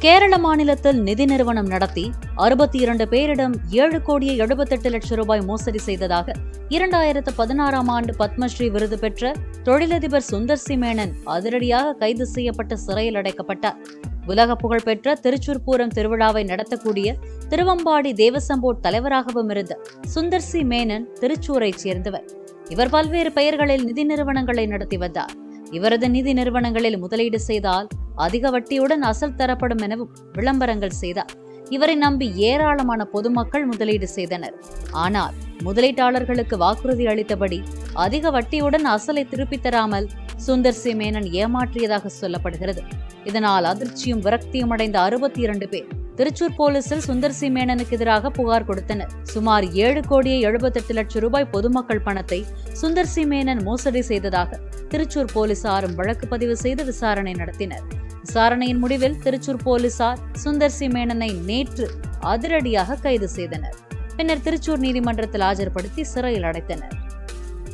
கேரள மாநிலத்தில் நிதி நிறுவனம் நடத்தி 62 பேரிடம் 7,78,00,000 ரூபாய் மோசடி செய்ததாக 2016ஆம் ஆண்டு பத்மஸ்ரீ விருது பெற்ற தொழிலதிபர் சுந்தர் சி மேனன் அதிரடியாக கைது செய்யப்பட்டு சிறையில் அடைக்கப்பட்டார். உலக புகழ்பெற்ற திருச்சூர் பூரம் திருவிழாவை நடத்தக்கூடிய திருவம்பாடி தேவசம்போர்ட் தலைவராகவும் இருந்த சுந்தர் சி மேனன் திருச்சூரைச் சேர்ந்தவர். இவர் பல்வேறு பெயர்களில் நிதி நிறுவனங்களை நடத்தி வந்தார். இவரது நிதி நிறுவனங்களில் முதலீடு செய்தால் அதிக வட்டியுடன் அசல் தரப்படும் எனவும் விளம்பரங்கள் செய்தார். இவரை நம்பி ஏராளமான பொதுமக்கள் முதலீடு செய்தனர். ஆனால் முதலீட்டாளர்களுக்கு வாக்குறுதி அளித்தபடி அதிக வட்டியுடன் அசலை திருப்பித் தராமல் சுந்தர் சி மேனன் ஏமாற்றியதாக சொல்லப்படுகிறது. இதனால் அதிர்ச்சியும் விரக்தியும் அடைந்த 62 பேர் திருச்சூர் போலீசில் சுந்தர் சி மேனனுக்கு எதிராக புகார் கொடுத்தனர். சுமார் 7,78,00,000 ரூபாய் பொதுமக்கள் பணத்தை சுந்தர் சி மேனன் மோசடி செய்ததாக திருச்சூர் போலீசாரும் வழக்கு பதிவு செய்து விசாரணை நடத்தினர். விசாரணையின் முடிவில் திருச்சூர் போலீசார் சுந்தர் சி மேனனை நேற்று அதிரடியாக கைது செய்தனர். பின்னர் திருச்சூர் நீதிமன்றத்தில் ஆஜர்படுத்தி சிறையில் அடைத்தனர்.